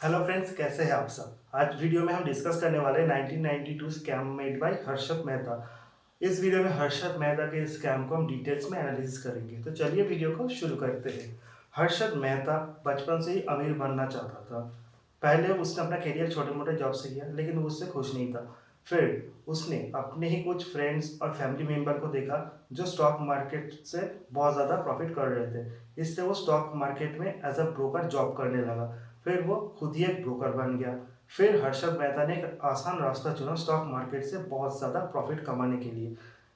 Hello friends, कैसे हैं आप सब। आज वीडियो में हम डिस्कस करने वाले हैं 1992 scam made by Harshad Mehta. इस वीडियो में हर्षद मेहता के स्कैम को हम डिटेल्स में एनालिसिस करेंगे। तो चलिए वीडियो को शुरू करते हैं। हर्षद मेहता बचपन से ही अमीर बनना चाहता था। पहले उसने अपना करियर छोटे मोटे जॉब से किया, लेकिन वो उससे खुश नहीं था। फिर उसने अपने ही कुछ फ्रेंड्स और फैमिली मेंबर को देखा जो स्टॉक मार्केट से बहुत ज़्यादा प्रॉफिट कर रहे थे। इससे वो स्टॉक मार्केट में एज अ ब्रोकर जॉब करने लगा। फिर वो खुद ही एक ब्रोकर बन गया। फिर हर्षद मेहता ने एक आसान रास्ता चुना स्टॉक मार्केट से बहुत ज़्यादा प्रॉफिट कमाने के लिए।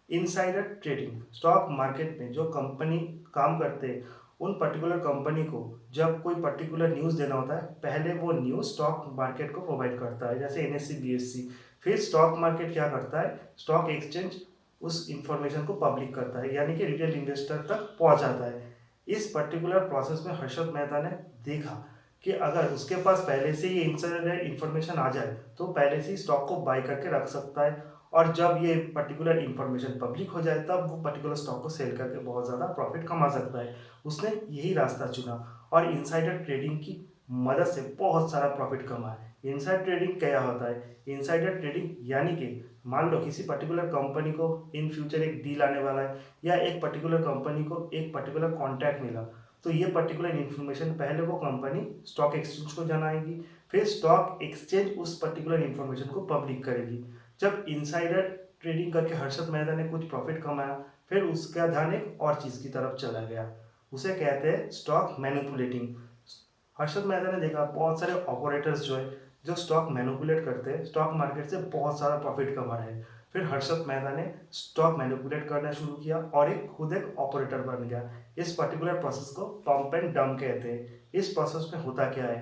Insider trading. स्टॉक मार्केट में जो कंपनी काम करते हैं, उन पर्टिकुलर कंपनी को जब कोई पर्टिकुलर न्यूज़ देना होता है, पहले वो न्यूज़ स्टॉक मार्केट को प्रोवाइड करता है, जैसे एनएससी बीएससी। फिर स्टॉक मार्केट क्या करता है, स्टॉक एक्सचेंज उस इंफॉर्मेशन को पब्लिक करता है, यानी कि रिटेल इन्वेस्टर तक पहुंचाता है। इस पर्टिकुलर प्रोसेस में हर्षद मेहता ने देखा कि अगर उसके पास पहले से ही इनसाइडर इन्फॉर्मेशन आ जाए तो पहले से ही स्टॉक को बाय करके रख सकता है, और जब ये पर्टिकुलर इन्फॉर्मेशन पब्लिक हो जाए तब वो पर्टिकुलर स्टॉक को सेल करके बहुत ज़्यादा प्रॉफिट कमा सकता है। उसने यही रास्ता चुना और इनसाइडर ट्रेडिंग की मदद से बहुत सारा प्रॉफिट कमाया। इनसाइड ट्रेडिंग क्या होता है? इनसाइडर ट्रेडिंग यानी कि मान लो किसी पर्टिकुलर कंपनी को इन फ्यूचर एक डील आने वाला है, या एक पर्टिकुलर कंपनी को एक पर्टिकुलर कॉन्ट्रैक्ट मिला, तो ये पर्टिकुलर इन्फॉर्मेशन पहले वो कंपनी स्टॉक एक्सचेंज को जनाएगी। फिर स्टॉक एक्सचेंज उस पर्टिकुलर इन्फॉर्मेशन को पब्लिक करेगी। जब इनसाइडर ट्रेडिंग करके हर्षद मेहता ने कुछ प्रॉफिट कमाया, फिर उसका ध्यान एक और चीज़ की तरफ चला गया। उसे कहते हैं स्टॉक मैनिपुलेटिंग। हर्षद मेहता ने देखा बहुत सारे ऑपरेटर्स जो है, जो स्टॉक मैनिपुलेट करते हैं, स्टॉक मार्केट से बहुत सारा प्रॉफिट कमा रहे हैं। फिर हर्षद मेहता ने स्टॉक मैनिपुलेट करना शुरू किया और खुद एक ऑपरेटर बन गया। इस पर्टिकुलर प्रोसेस को पंप एंड डंप कहते हैं। इस प्रोसेस में होता क्या है,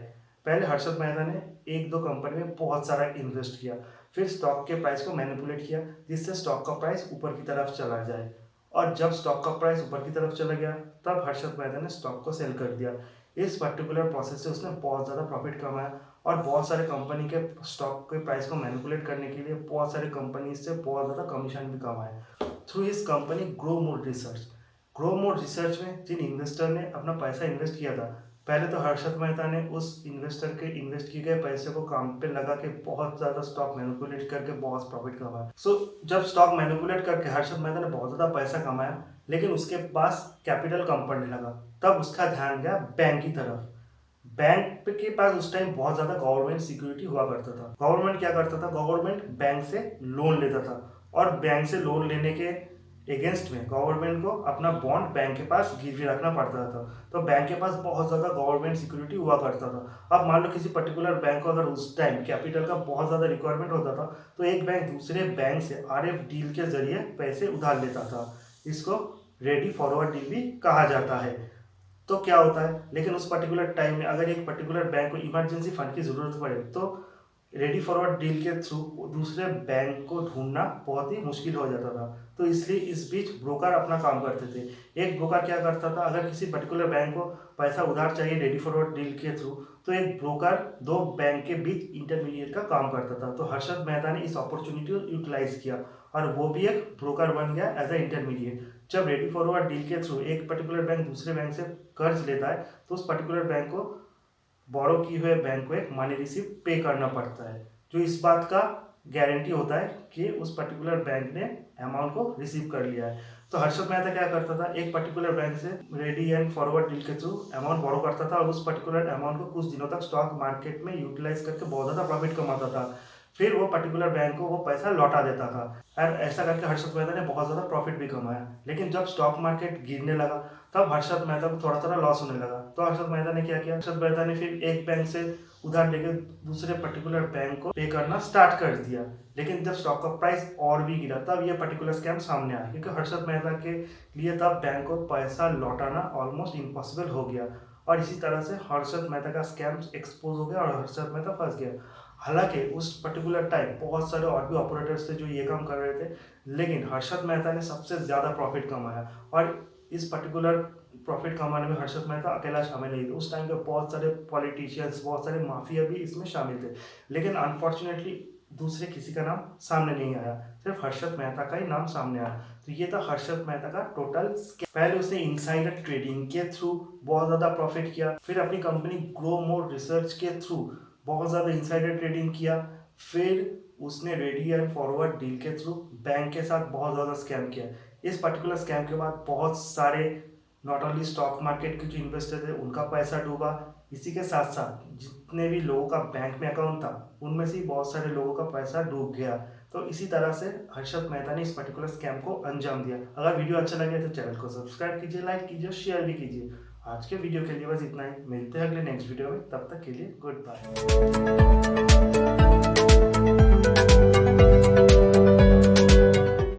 पहले हर्षद मेहता ने एक दो कंपनी में बहुत सारा इन्वेस्ट किया, फिर स्टॉक के प्राइस को मैनिपुलेट किया जिससे स्टॉक का प्राइस ऊपर की तरफ चला जाए, और जब स्टॉक का प्राइस ऊपर की तरफ चला गया तब हर्षद मेहता ने स्टॉक को सेल कर दिया। इस पर्टिकुलर प्रोसेस से उसने बहुत ज़्यादा प्रॉफिट कमाया, और बहुत सारे कंपनी के स्टॉक के प्राइस को मैनिपुलेट करने के लिए बहुत सारे कंपनी से बहुत ज़्यादा कमीशन भी कमाए through his company grow mode research. Grow mode research में जिन इन्वेस्टर ने अपना पैसा इन्वेस्ट किया था, पहले तो हर्षद मेहता ने उस इन्वेस्टर के इन्वेस्ट किए गए पैसे को काम पे लगा के बहुत ज़्यादा स्टॉक मैनिपुलेट करके बहुत प्रॉफिट कमाया। जब स्टॉक मैनिपुलेट करके हर्षद मेहता ने बहुत ज़्यादा पैसा कमाया, लेकिन उसके पास कैपिटल कम पड़ने लगा, तब उसका ध्यान गया बैंक की तरफ। बैंक के पास उस टाइम बहुत ज़्यादा गवर्नमेंट सिक्योरिटी हुआ करता था। गवर्नमेंट क्या करता था, गवर्नमेंट बैंक से लोन लेता था, और बैंक से लोन लेने के अगेंस्ट में गवर्नमेंट को अपना बॉन्ड बैंक के पास गिरवी रखना पड़ता था। तो बैंक के पास बहुत ज़्यादा गवर्नमेंट सिक्योरिटी हुआ करता था। अब मान लो किसी पर्टिकुलर बैंक को अगर उस टाइम कैपिटल का बहुत ज़्यादा रिक्वायरमेंट होता था, तो एक बैंक दूसरे बैंक से आरएफ डील के जरिए पैसे उधार लेता था। इसको रेडी फॉरवर्ड डील भी कहा जाता है। तो क्या होता है, लेकिन उस पर्टिकुलर टाइम में अगर एक पर्टिकुलर बैंक को इमरजेंसी फंड की ज़रूरत पड़े, तो रेडी फॉरवर्ड डील के थ्रू दूसरे बैंक को ढूंढना बहुत ही मुश्किल हो जाता था। तो इसलिए इस बीच ब्रोकर अपना काम करते थे। एक ब्रोकर क्या करता था, अगर किसी पर्टिकुलर बैंक को पैसा उधार चाहिए रेडी फॉरवर्ड डील के थ्रू, तो एक ब्रोकर दो बैंक के बीच इंटरमीडिएट का काम करता था। तो हर्षद मेहता ने इस अपॉर्चुनिटी को यूटिलाइज किया, और वो भी एक ब्रोकर बन गया एज ए इंटरमीडिएट। जब रेडी फॉरवर्ड डील के थ्रू एक पर्टिकुलर बैंक दूसरे बैंक से कर्ज लेता है, तो उस पर्टिकुलर बैंक को बोरो किए हुए बैंक को एक मनी रिसीव पे करना पड़ता है, जो इस बात का गारंटी होता है कि उस पर्टिकुलर बैंक ने अमाउंट को रिसीव कर लिया है। तो हर्षद मेहता क्या करता था, एक पर्टिकुलर बैंक से रेडी एंड फॉरवर्ड डील के थ्रू अमाउंट बोरो करता था, और उस पर्टिकुलर अमाउंट को कुछ दिनों तक स्टॉक मार्केट में यूटिलाइज करके बहुत ज़्यादा प्रॉफिट कमाता था। फिर वो पर्टिकुलर बैंक को वो पैसा लौटा देता था, और ऐसा करके हर्षद मेहता ने बहुत ज़्यादा प्रॉफिट भी कमाया। लेकिन जब स्टॉक मार्केट गिरने लगा, तब हर्षद मेहता को थोड़ा थोड़ा लॉस होने लगा। तो हर्षद मेहता ने क्या किया, हर्षद मेहता ने फिर एक बैंक से उधार लेकर दूसरे पर्टिकुलर बैंक को पे करना स्टार्ट कर दिया। लेकिन जब स्टॉक का प्राइस और भी गिरा, तब ये पर्टिकुलर स्कैम सामने आया, क्योंकि हर्षद मेहता के लिए तब बैंक को पैसा लौटाना ऑलमोस्ट इम्पॉसिबल हो गया, और इसी तरह से हर्षद मेहता का स्कैम एक्सपोज हो गया और हर्षद मेहता फंस गया। हालांकि उस पर्टिकुलर टाइम बहुत सारे और भी ऑपरेटर्स थे जो ये काम कर रहे थे, लेकिन हर्षद मेहता ने सबसे ज़्यादा प्रॉफिट कमाया, और इस पर्टिकुलर प्रॉफिट कमाने में हर्षद मेहता अकेला शामिल नहीं था। उस टाइम पे बहुत सारे पॉलिटिशियंस, बहुत सारे माफिया भी इसमें शामिल थे, लेकिन अनफॉर्चुनेटली दूसरे किसी का नाम सामने नहीं आया, सिर्फ हर्षद मेहता का ही नाम सामने आया। तो ये था हर्षद मेहता का टोटल स्कैम। पहले उसने इनसाइडर ट्रेडिंग के थ्रू बहुत ज़्यादा प्रॉफिट किया, फिर अपनी कंपनी ग्रो मोर रिसर्च के थ्रू बहुत ज़्यादा इंसाइडर ट्रेडिंग किया, फिर उसने रेडी एंड फॉरवर्ड डील के थ्रू बैंक के साथ बहुत ज़्यादा स्कैम किया। इस पर्टिकुलर स्कैम के बाद बहुत सारे नॉट ओनली स्टॉक मार्केट के जो इन्वेस्टर थे उनका पैसा डूबा, इसी के साथ साथ जितने भी लोगों का बैंक में अकाउंट था उनमें से बहुत सारे लोगों का पैसा डूब गया। तो इसी तरह से हर्षद मेहता ने इस पर्टिकुलर स्कैम को अंजाम दिया। अगर वीडियो अच्छा लगे तो चैनल को सब्सक्राइब कीजिए, लाइक कीजिए, शेयर भी कीजिए। आज के वीडियो के लिए बस इतना ही। मिलते हैं अगले नेक्स्ट वीडियो में, तब तक के लिए गुड बाय।